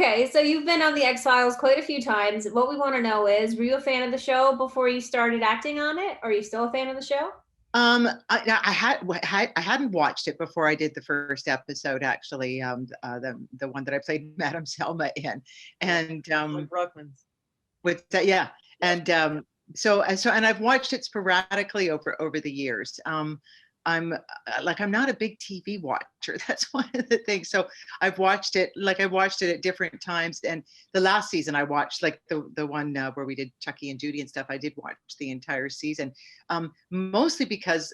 Okay, so you've been on the X-Files quite a few times. What we want to know is, were you a fan of the show before you started acting on it? Are you still a fan of the show? I hadn't watched it before I did the first episode, actually, the one that I played Madame Selma in, and Like Ruckman's. with that, yeah, Yeah. and and I've watched it sporadically over the years. I'm not a big TV watcher. That's one of the things. So I watched it at different times. And the last season I watched, like the one where we did Chucky and Judy and stuff, I did watch the entire season. Mostly because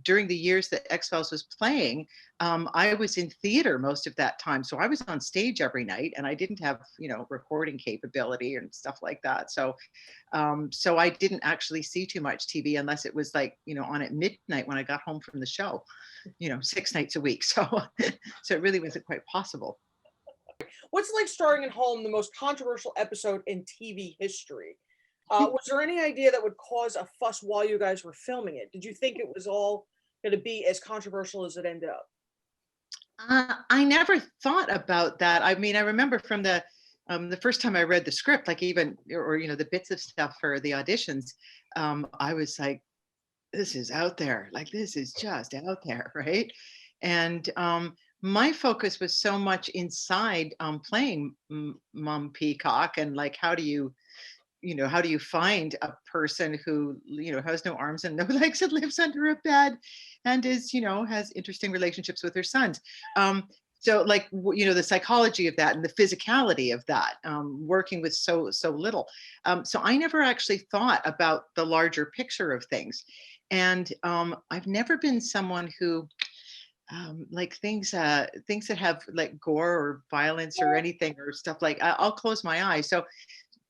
during the years that X-Files was playing, I was in theater most of that time. So I was on stage every night, and I didn't have, recording capability and stuff like that. So I didn't actually see too much TV unless it was like, on at midnight when I got home from the show, 6 nights a week. So it really wasn't quite possible. What's it like starring at home, the most controversial episode in TV history? Was there any idea that would cause a fuss while you guys were filming it? Did you think it was all going to be as controversial as it ended up? I never thought about that. I mean, I remember from the first time I read the script, like even, or, the bits of stuff for the auditions, I was like, this is out there. Like, this is just out there. Right. And my focus was so much inside playing Mom Peacock, and like, how do you find a person who, has no arms and no legs and lives under a bed and is, has interesting relationships with her sons. So like, the psychology of that and the physicality of that, working with so little. So I never actually thought about the larger picture of things. And I've never been someone who, like things that have like gore or violence or anything or stuff, like I'll close my eyes. So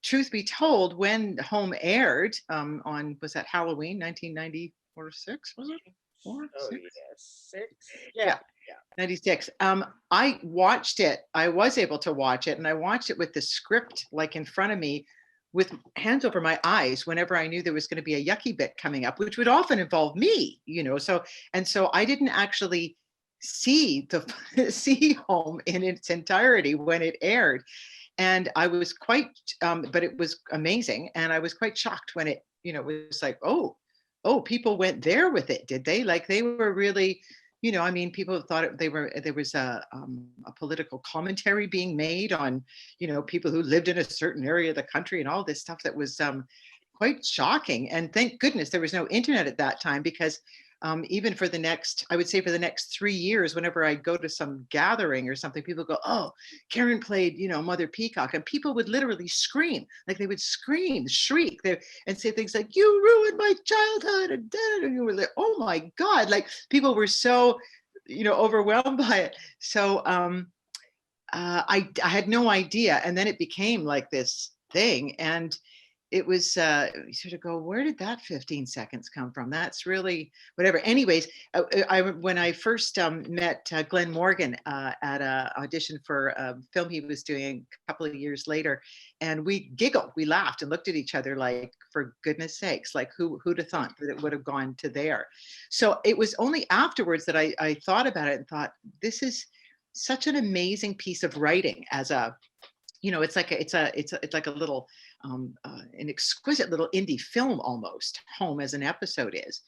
truth be told, when Home aired on, was that Halloween 1994 or 6, was it? 4, 6? Yeah, 6. Yeah. 96. I watched it. I was able to watch it, and I watched it with the script like in front of me, with hands over my eyes whenever I knew there was going to be a yucky bit coming up, which would often involve me, So I didn't actually see see Home in its entirety when it aired. And I was quite, but it was amazing. And I was quite shocked when it, was like, oh, people went there with it, did they? Like, they were really, people thought there was a political commentary being made on, people who lived in a certain area of the country and all this stuff that was quite shocking. And thank goodness there was no internet at that time, because even for the next 3 years, whenever I go to some gathering or something, people go, oh, Karin played, Mother Peacock. And people would literally scream, like they would scream, shriek and say things like, you ruined my childhood. And you were like, oh my God, like people were so, overwhelmed by it. So I had no idea. And then it became like this thing. And it was you sort of go, where did that 15 seconds come from? That's really whatever. Anyways, when I first met Glenn Morgan at an audition for a film he was doing a couple of years later, and we giggled, we laughed and looked at each other like, for goodness sakes, like who'd have thought that it would have gone to there? So it was only afterwards that I thought about it and thought, this is such an amazing piece of writing. As a, it's like a little an exquisite little indie film almost. Home as an episode is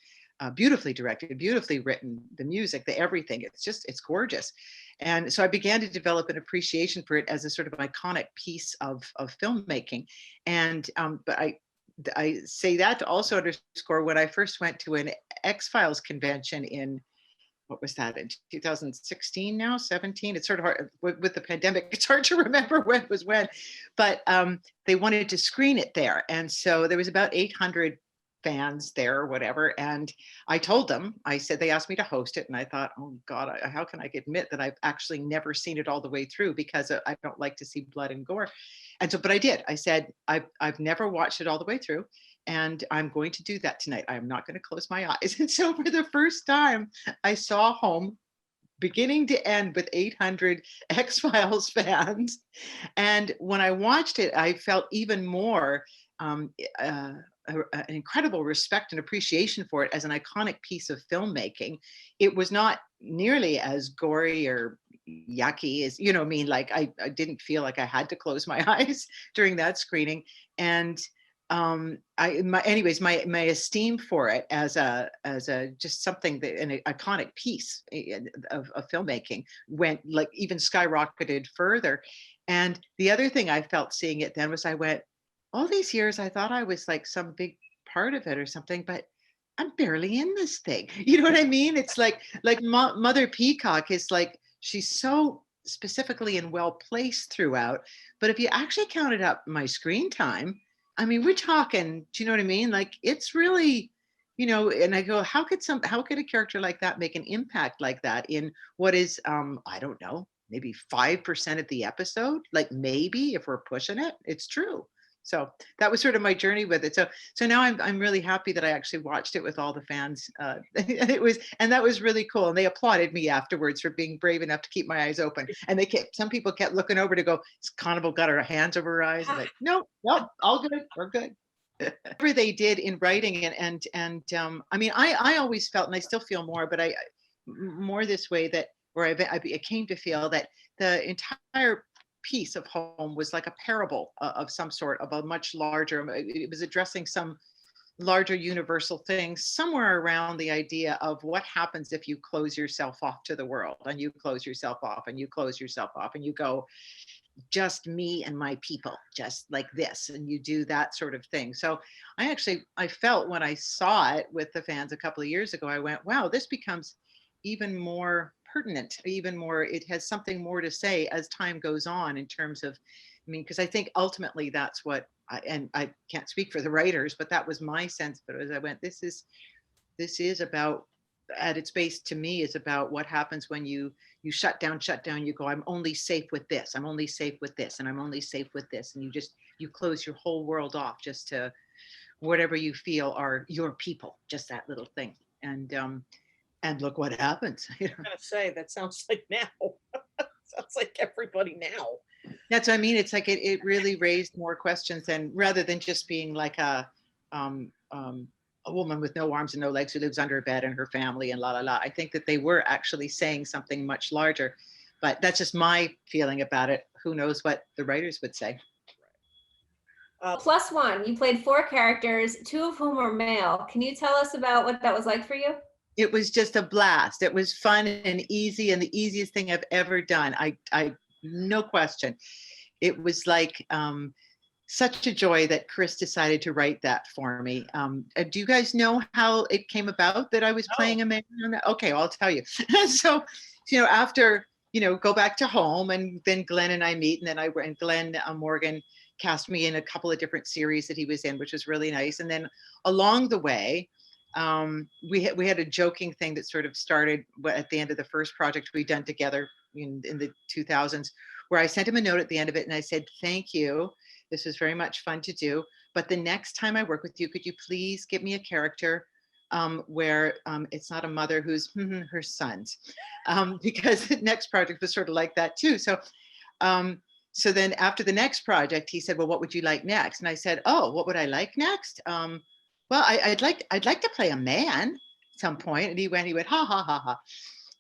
beautifully directed, beautifully written, the music, the everything. It's gorgeous. And so I began to develop an appreciation for it as a sort of iconic piece of filmmaking. And but I say that to also underscore, when I first went to an X-Files convention in, what was that, in 2016 now, 17? It's sort of hard with the pandemic. It's hard to remember when was when, but they wanted to screen it there. And so there was about 800 fans there or whatever. And I told them, I said, they asked me to host it. And I thought, oh God, how can I admit that I've actually never seen it all the way through, because I don't like to see blood and gore. And so, but I did, I said, I've never watched it all the way through. And I'm going to do that tonight. I'm not going to close my eyes. And so for the first time, I saw Home beginning to end with 800 X-Files fans. And when I watched it, I felt even more an incredible respect and appreciation for it as an iconic piece of filmmaking. It was not nearly as gory or, yucky is, you know, like I didn't feel like I had to close my eyes during that screening. And anyways, my esteem for it as a just something that an iconic piece of filmmaking went like even skyrocketed further. And the other thing I felt seeing it then was I went, all these years I thought I was like some big part of it or something, but I'm barely in this thing. You know what I mean? It's like Mother Peacock is like, she's so specifically and well placed throughout. But if you actually counted up my screen time, I mean, we're talking, do you know what I mean? Like it's really, you know, and I go, how could a character like that make an impact like that in what is, I don't know, maybe 5% of the episode? Like maybe if we're pushing it, it's true. So that was sort of my journey with it. So now I'm really happy that I actually watched it with all the fans. That was really cool. And they applauded me afterwards for being brave enough to keep my eyes open. And some people kept looking over to go, "Is Konoval got her hands over her eyes?" I'm like, no, all good, we're good. Whatever they did in writing and I mean, I always felt, and I still feel more, but I more this way that where I came to feel that the entire piece of home was like a parable of some sort, of a much larger, it was addressing some larger universal thing somewhere around the idea of what happens if you close yourself off to the world, and you close yourself off and you close yourself off and you go, just me and my people, just like this, and you do that sort of thing. So I felt when I saw it with the fans a couple of years ago, I went, wow, this becomes even more pertinent, even more, it has something more to say as time goes on in terms of, I mean, because I think ultimately that's what and I can't speak for the writers, but that was my sense. But as I went, this is about, at its base to me, is about what happens when you shut down, you go, I'm only safe with this, I'm only safe with this, and I'm only safe with this, and you close your whole world off just to whatever you feel are your people, just that little thing. And look what happens. I'm gonna say that sounds like now. Sounds like everybody now. That's what I mean. It's like it really raised more questions, and rather than just being like a woman with no arms and no legs who lives under a bed and her family and la la la. I think that they were actually saying something much larger, but that's just my feeling about it. Who knows what the writers would say. Plus one, you played 4 characters, 2 of whom are male. Can you tell us about what that was like for you? It was just a blast. It was fun and easy, and the easiest thing I've ever done. I no question. It was like such a joy that Chris decided to write that for me. Do you guys know how it came about that I was playing a man on that? Okay, I'll tell you. So, you know, after, you know, go back to home, and then Glenn and I meet, and then Glenn Morgan cast me in a couple of different series that he was in, which was really nice. And then along the way, we had a joking thing that sort of started at the end of the first project we'd done together in the 2000s, where I sent him a note at the end of it and I said, thank you, this was very much fun to do, but the next time I work with you, could you please give me a character where it's not a mother who's her sons, because the next project was sort of like that too. So then after the next project, he said, well, what would you like next? And I said, oh, what would I like next? Well, I'd like to play a man at some point. And he went, ha, ha, ha, ha.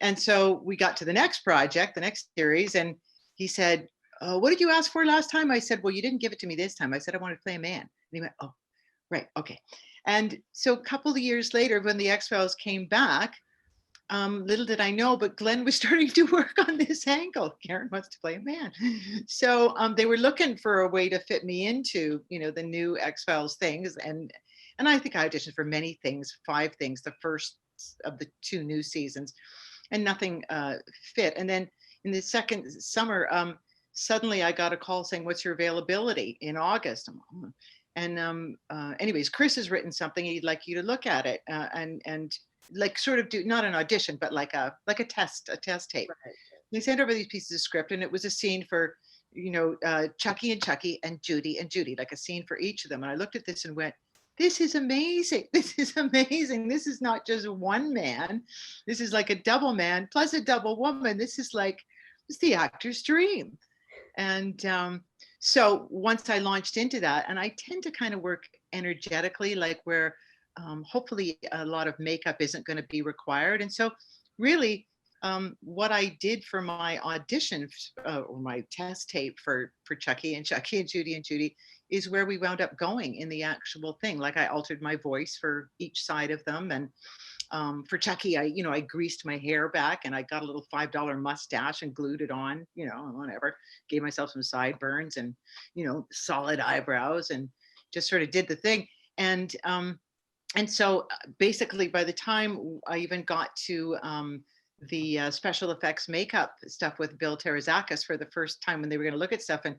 And so we got to the next project, the next series. And he said, what did you ask for last time? I said, well, you didn't give it to me this time. I said, I wanted to play a man. And he went, oh, right. Okay. And so a couple of years later, when the X-Files came back, little did I know, but Glenn was starting to work on this angle. Karin wants to play a man. So they were looking for a way to fit me into, you know, the new X-Files things. And I think I auditioned for many things, 5 things, the first of the 2 new seasons, and nothing fit. And then in the second summer, suddenly I got a call saying, what's your availability in August? And anyways, Chris has written something, he'd like you to look at it and like sort of do, not an audition, but like a test tape. Right. They sent over these pieces of script, and it was a scene for, you know, Chucky and Judy, like a scene for each of them. And I looked at this and went, this is amazing. This is amazing. This is not just one man. This is like a double man plus a double woman. This is like, it's the actor's dream. And so once I launched into that, and I tend to kind of work energetically, like where hopefully a lot of makeup isn't going to be required. And so really what I did for my audition or my test tape for Chucky and Judy and Judy is where we wound up going in the actual thing. Like I altered my voice for each side of them, and for Chucky, I greased my hair back and I got a little $5 mustache and glued it on, whatever. Gave myself some sideburns and solid eyebrows and just sort of did the thing. And so basically, by the time I even got to the special effects makeup stuff with Bill Terazakis for the first time when they were going to look at stuff, and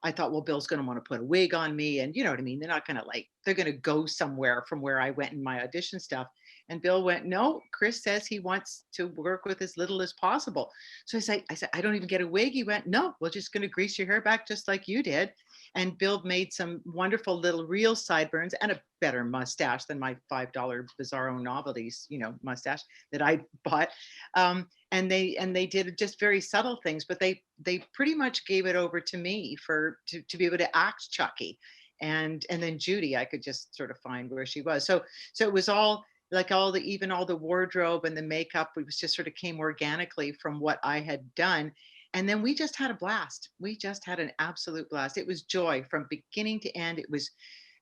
I thought, well, Bill's going to want to put a wig on me, and you know what I mean? They're not going to they're going to go somewhere from where I went in my audition stuff. And Bill went, no, Chris says he wants to work with as little as possible. So I said, I don't even get a wig. He went, no, we're just going to grease your hair back just like you did. And Bill made some wonderful little real sideburns and a better mustache than my $5 Bizarro Novelties, mustache that I bought. And they did just very subtle things, but they pretty much gave it over to me to be able to act Chucky. And then Judy, I could just sort of find where she was. So it was all like all the wardrobe and the makeup, it was just sort of came organically from what I had done. And then we just had a blast. We just had an absolute blast. It was joy from beginning to end. It was,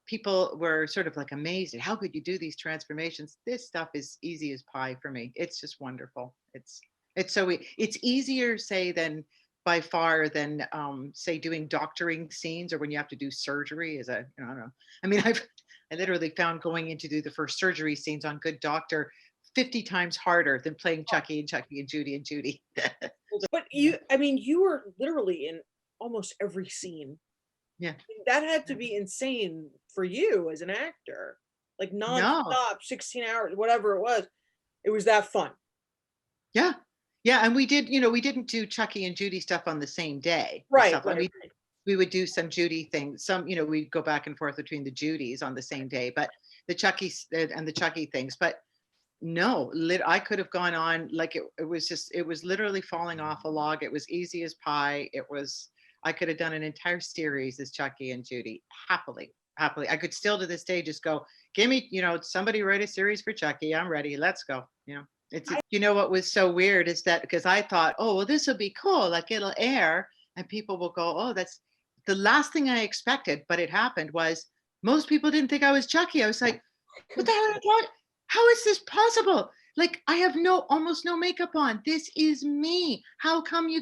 people were sort of like amazed at how could you do these transformations? This stuff is easy as pie for me. It's just wonderful. It's easier, say, than by far than say doing doctoring scenes or when you have to do surgery I don't know. I mean, I literally found going in to do the first surgery scenes on Good Doctor 50 times harder than playing Chucky and Judy and Judy. But you were literally in almost every scene. Yeah. That had to be insane for you as an actor. Like non-stop, 16 hours, whatever it was. It was that fun. Yeah. Yeah. And we did, we didn't do Chucky and Judy stuff on the same day. Right. We would do some Judy things. Some, we'd go back and forth between the Judys on the same day, but the Chucky and the Chucky things. But no, I could have gone on like it was literally falling off a log. It was easy as pie. I could have done an entire series as Chucky and Judy happily. I could still to this day just go, give me, somebody write a series for Chucky. I'm ready. Let's go. What was so weird is that because I thought, oh, well, this will be cool. Like it'll air and people will go, oh, that's the last thing I expected. But it happened was most people didn't think I was Chucky. I was like, what the hell? How is this possible? Like I have almost no makeup on. This is me. How come you?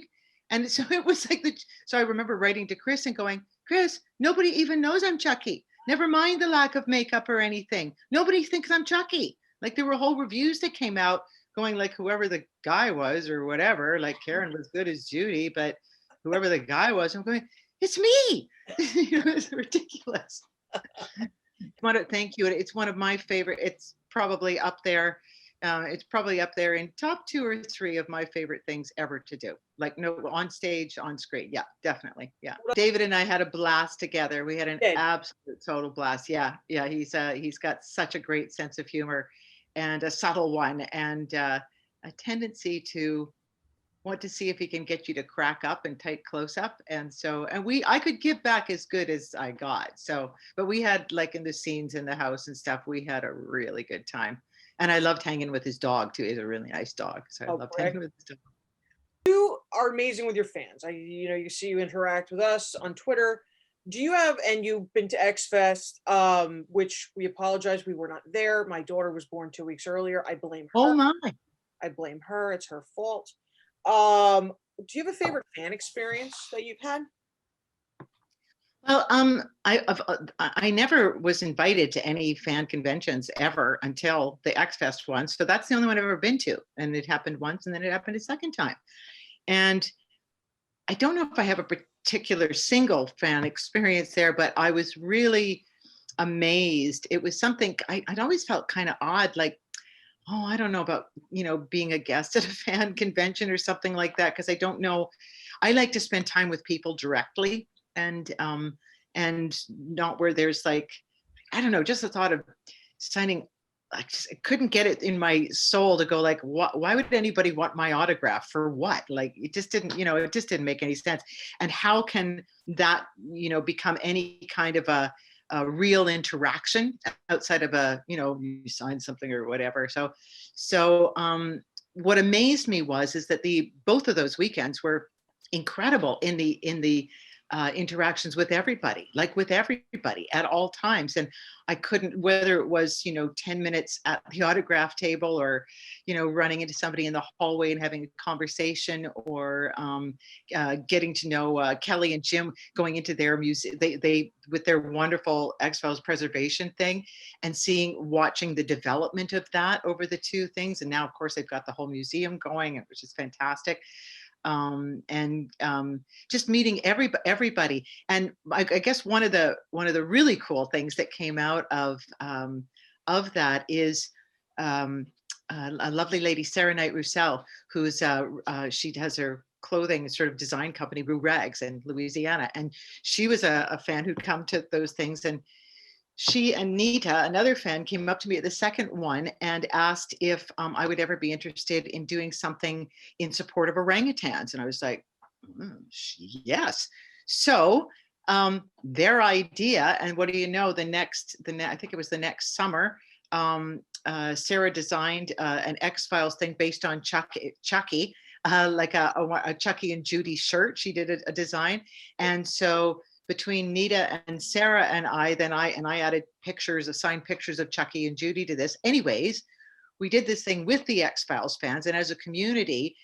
And so it was like so I remember writing to Chris and going, Chris, nobody even knows I'm Chucky. Never mind the lack of makeup or anything. Nobody thinks I'm Chucky. Like there were whole reviews that came out going like whoever the guy was or whatever, like Karin was good as Judy, but whoever the guy was, I'm going, it's me. It's ridiculous. Thank you. It's one of my favorite. It's probably up there. It's probably up there in top 2 or 3 of my favorite things ever to do. Like on stage, on screen. Yeah, definitely. Yeah. David and I had a blast together. We had an absolute total blast. Yeah. Yeah. He's got such a great sense of humor and a subtle one and a tendency to want to see if he can get you to crack up and tight close up. And I could give back as good as I got. So, but we had like in the scenes in the house and stuff, we had a really good time. And I loved hanging with his dog too. He's a really nice dog. So I loved hanging with his dog. You are amazing with your fans. You see you interact with us on Twitter. And you've been to X-Fest, which we apologize, we were not there. My daughter was born 2 weeks earlier. I blame her. Oh my. I blame her. It's her fault. Do you have a favorite fan experience that you've had? Well, I never was invited to any fan conventions ever until the X-Fest one. So that's the only one I've ever been to. And it happened once and then it happened a second time. And I don't know if I have a particular single fan experience there, but I was really amazed. It was something I'd always felt kind of odd, like, oh, I don't know about, being a guest at a fan convention or something like that. Cause I don't know. I like to spend time with people directly and not where there's like, I don't know, just the thought of signing, I couldn't get it in my soul to go like, why would anybody want my autograph for what? Like, it just didn't make any sense. And how can that, become any kind of a real interaction outside of you sign something or whatever. So what amazed me is that both of those weekends were incredible in the interactions with everybody, like with everybody at all times. And I couldn't, whether it was, 10 minutes at the autograph table, or, running into somebody in the hallway and having a conversation, or getting to know Kelly and Jim, going into their music, they with their wonderful X-Files preservation thing, and watching the development of that over the two things. And now, of course, they've got the whole museum going, which is fantastic. Just meeting everybody. And I guess one of the really cool things that came out of that is a lovely lady, Sarah Knight Roussel, who's she has her clothing sort of design company, Rue Rags, in Louisiana, and she was a fan who'd come to those things. And she and Nita, another fan, came up to me at the second one and asked if I would ever be interested in doing something in support of orangutans. And I was like, yes. So their idea, and what do you know, I think it was the next summer, Sarah designed an X-Files thing based on Chucky, like a Chucky and Judy shirt. She did a design. And so between Nita and Sarah and I added signed pictures of Chucky and Judy to this. Anyways, we did this thing with the X-Files fans, and as a community,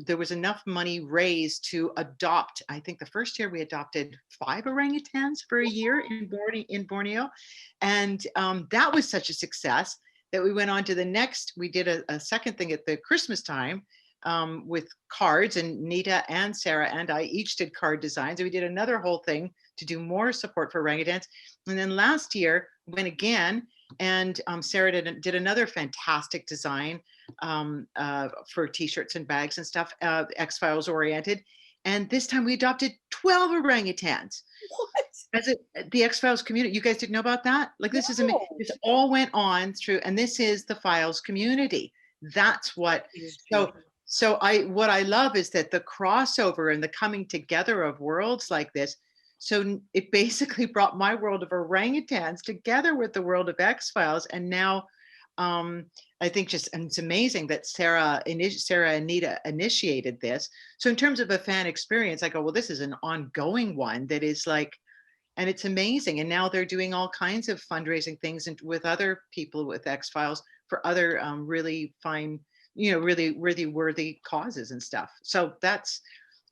there was enough money raised to adopt. I think the first year we adopted 5 orangutans for a year in Borneo, and that was such a success that we went on to the next. We did a second thing at the Christmas time. With cards, and Nita and Sarah and I each did card designs. And we did another whole thing to do more support for orangutans. And then last year went again, and Sarah did another fantastic design for t-shirts and bags and stuff, X-Files oriented. And this time we adopted 12 orangutans. What? The X-Files community. You guys didn't know about that? Like, this is amazing. This all went on through, and this is the Files community. That's what. So what I love is that the crossover and the coming together of worlds like this. So it basically brought my world of orangutans together with the world of X-Files. And now I think and it's amazing that Sarah and Nita initiated this. So in terms of a fan experience, I go, well, this is an ongoing one that is like, and it's amazing. And now they're doing all kinds of fundraising things with other people with X-Files for other really fine, really worthy causes and stuff. So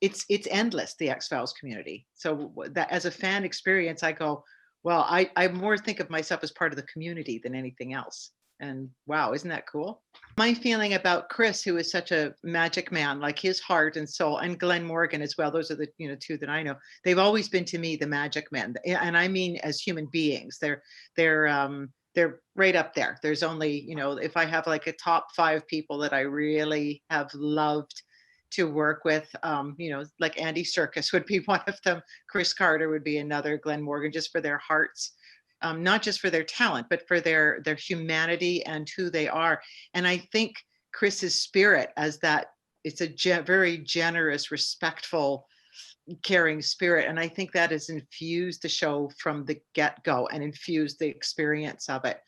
it's endless, the X-Files community. So that as a fan experience, I go, well, I more think of myself as part of the community than anything else. And wow, isn't that cool? My feeling about Chris, who is such a magic man, like his heart and soul, and Glenn Morgan as well. Those are the two that I know. They've always been to me the magic men, and I mean as human beings. They're right up there. There's only, if I have like a top 5 people that I really have loved to work with, like Andy Serkis would be one of them. Chris Carter would be another. Glenn Morgan, just for their hearts, not just for their talent, but for their humanity and who they are. And I think Chris's spirit as that, it's a very generous, respectful, caring spirit, and I think that has infused the show from the get-go and infused the experience of it.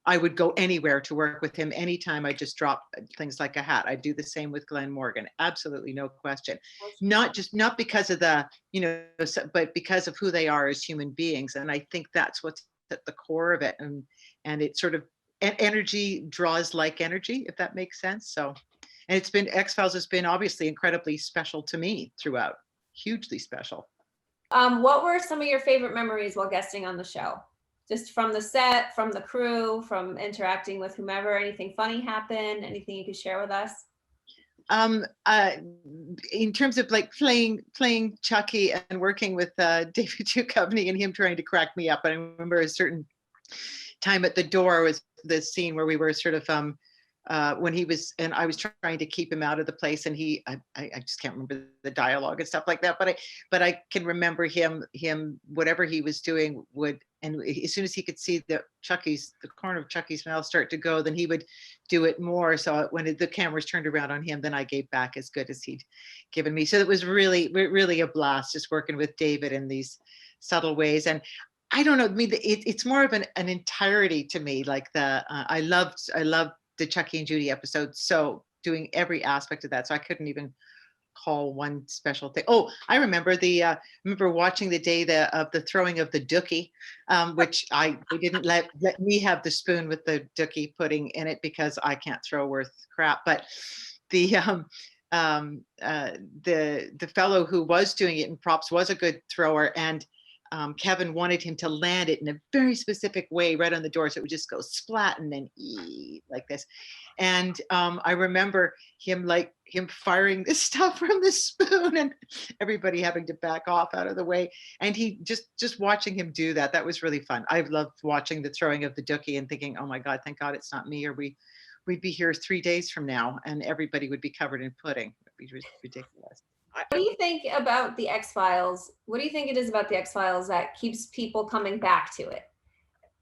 I would go anywhere to work with him. Anytime I just drop things like a hat. I do the same with Glenn Morgan. Absolutely, no question. Not because of but because of who they are as human beings. And I think that's what's at the core of it. And it sort of, energy draws like energy, if that makes sense. So, and X-Files has been obviously incredibly special to me throughout, hugely special. What were some of your favorite memories while guesting on the show? Just from the set, from the crew, from interacting with whomever, anything funny happened, anything you could share with us? In terms of like playing Chucky and working with David Duchovny and him trying to crack me up. I remember a certain time at the door was the scene where we were sort of when he was, and I was trying to keep him out of the place, and I just can't remember the dialogue and stuff like that, but I can remember him whatever he was doing and as soon as he could see the corner of Chucky's mouth start to go, then he would do it more. So when the cameras turned around on him, then I gave back as good as he'd given me. So it was really, really a blast just working with David in these subtle ways. And I don't know, it's more of an entirety to me. Like I loved the Chucky and Judy episode. So doing every aspect of that. So I couldn't even call one special thing. Oh, I remember remember watching the day of the throwing of the dookie, which they didn't let me have the spoon with the dookie pudding in it because I can't throw worth crap. But the fellow who was doing it in props was a good thrower, and Kevin wanted him to land it in a very specific way right on the door, so it would just go splat and then like this. And I remember him firing this stuff from the spoon and everybody having to back off out of the way. And he just watching him do that, that was really fun. I loved watching the throwing of the dookie and thinking, oh my God, thank God it's not me, or we'd be here 3 days from now and everybody would be covered in pudding. It'd be ridiculous. What do you think about the X-Files? What do you think it is about the X-Files that keeps people coming back to it?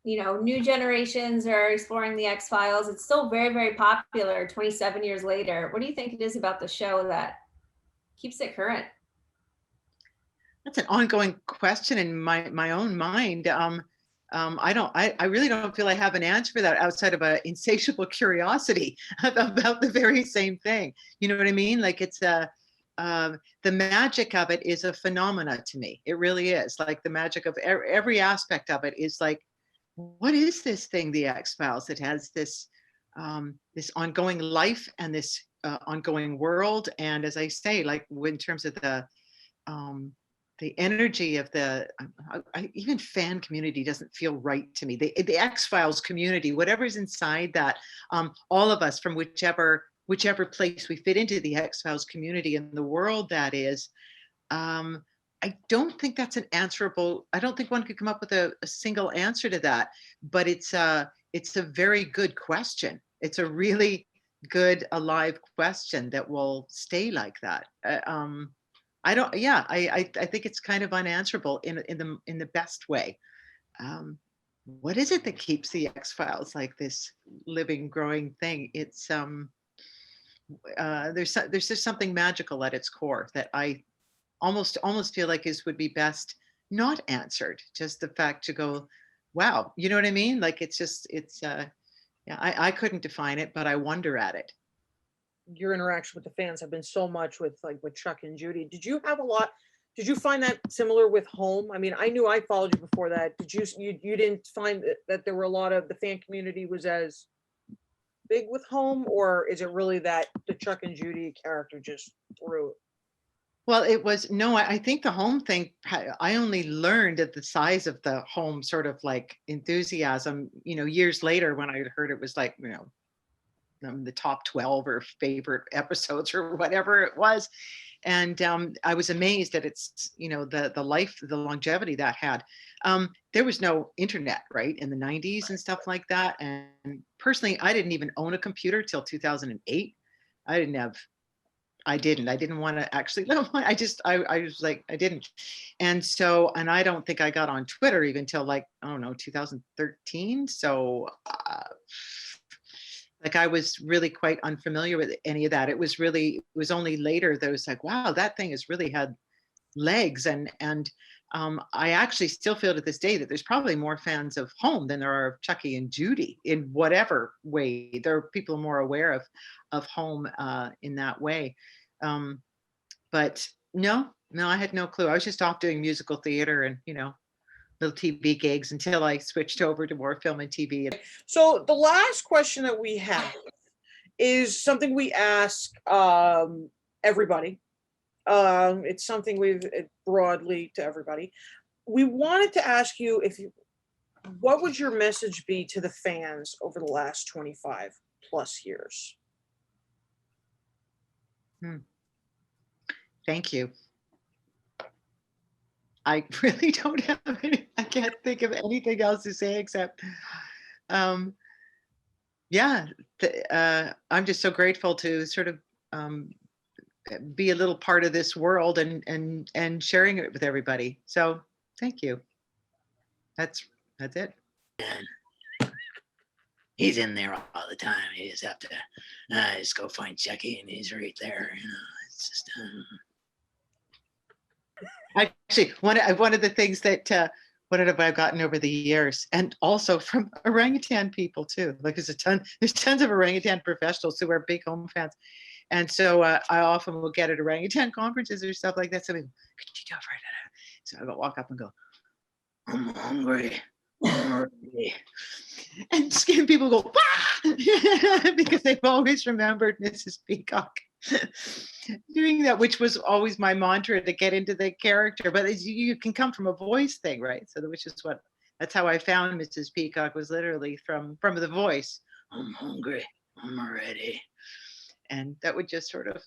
You know, new generations are exploring the X-Files. It's still very, very popular 27 years later. What do you think it is about the show that keeps it current? That's an ongoing question in my own mind. I really don't feel I have an answer for that outside of an insatiable curiosity about the very same thing. You know what I mean? Like it's the magic of it is a phenomena to me. It really is. Like the magic of every aspect of it is like, what is this thing, the X-Files, that has this this ongoing life and this ongoing world? And as I say, like in terms of the energy of even fan community doesn't feel right to me. The X-Files community, whatever's inside that, all of us from whichever place we fit into the X-Files community and the world that is, I don't think that's an answerable. I don't think one could come up with a single answer to that, but it's a very good question. It's a really good, alive question that will stay like that. I think it's kind of unanswerable in the best way. What is it that keeps the X-Files like this living, growing thing? It's there's just something magical at its core that I almost feel like would be best not answered. Just the fact to go, wow, you know what I mean? Like I couldn't define it, but I wonder at it. Your interaction with the fans have been so much with Chuck and Judy. Did you find that similar with Home? I mean, I knew I followed you before that. Did you didn't find that there were a lot of the fan community was as big with Home, or is it really that the Chuck and Judy character just threw it? Well, it was, no, I think the Home thing, I only learned at the size of the Home sort of like enthusiasm, years later when I heard it was like, the top 12 or favorite episodes or whatever it was. And I was amazed at its, the life, the longevity that had. There was no internet, right, in the 90s and stuff like that. And personally, I didn't even own a computer till 2008. I didn't want to actually, no, I was like, I didn't. And so, and I don't think I got on Twitter even till 2013. So I was really quite unfamiliar with any of that. It was only later that it was like, wow, that thing has really had legs. And I actually still feel to this day that there's probably more fans of Home than there are of Chucky and Judy in whatever way. There are people more aware of Home in that way. But no, I had no clue. I was just off doing musical theater and, little TV gigs until I switched over to more film and TV. So the last question that we have is something we ask everybody. It's something we've broadly to everybody. We wanted to ask you what would your message be to the fans over the last 25 plus years? Thank you. I really don't have I can't think of anything else to say except, I'm just so grateful to sort of be a little part of this world and sharing it with everybody. So thank you. That's it. He's in there all the time. You just have to just go find Chucky and he's right there. It's just. Actually, one of the things that what have I gotten over the years? And also from orangutan people too. Like there's tons of orangutan professionals who are big home fans. And so I often will get at orangutan conferences or stuff like that. Somebody, could you do it right now? So I go walk up and go, I'm hungry. I'm hungry. And skin people go, because they've always remembered Mrs. Peacock doing that, which was always my mantra to get into the character. But you can come from a voice thing, right? So which is that's how I found Mrs. Peacock, was literally from the voice. I'm hungry. I'm ready. And that would just sort of,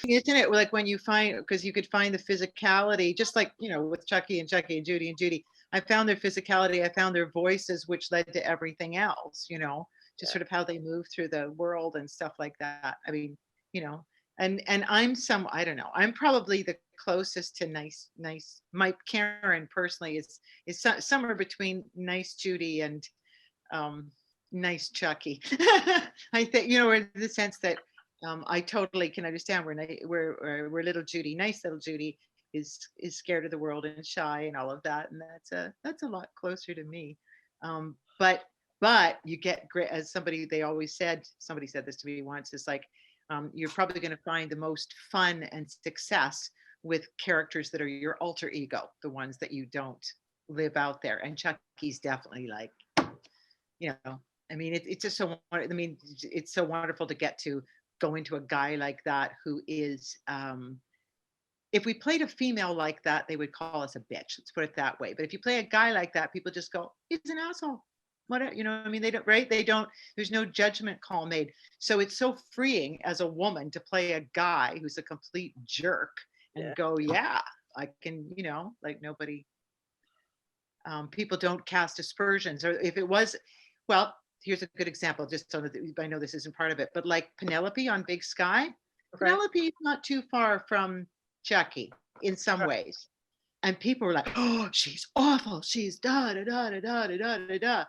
isn't it? Like when you find, because you could find the physicality, just like, with Chucky and Judy and Judy, I found their physicality, I found their voices, which led to everything else, just sort of how they move through the world and stuff like that. I mean, and I don't know, I'm probably the closest to nice, Mike Karen personally is somewhere between nice Judy and nice Chucky. I think, in the sense that I totally can understand where little Judy, nice little Judy, is scared of the world and shy and all of that, and that's a lot closer to me. But you get great, as somebody said this to me once. It's like you're probably going to find the most fun and success with characters that are your alter ego, the ones that you don't live out there. And Chucky's definitely like, I mean, it's just so. I mean, it's so wonderful to get to go into a guy like that who is. If we played a female like that, they would call us a bitch. Let's put it that way. But if you play a guy like that, people just go, "He's an asshole." What I mean, they don't, right? They don't. There's no judgment call made. So it's so freeing as a woman to play a guy who's a complete jerk and go, "Yeah, I can." Like nobody. People don't cast aspersions, or if it was, well. Here's a good example, just so that I know this isn't part of it, but like Penelope on Big Sky, Penelope is not too far from Chucky in some ways. And people were like, oh, she's awful. She's da da da da da da da da.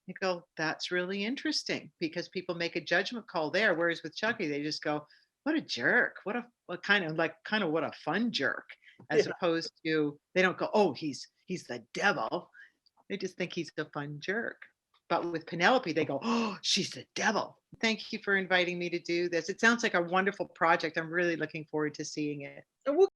You go, that's really interesting, because people make a judgment call there. Whereas with Chucky, they just go, what a jerk. What kind of what a fun jerk. As opposed to, they don't go, oh, he's the devil. They just think he's a fun jerk. But with Penelope, they go, oh, she's the devil. Thank you for inviting me to do this. It sounds like a wonderful project. I'm really looking forward to seeing it. And we'll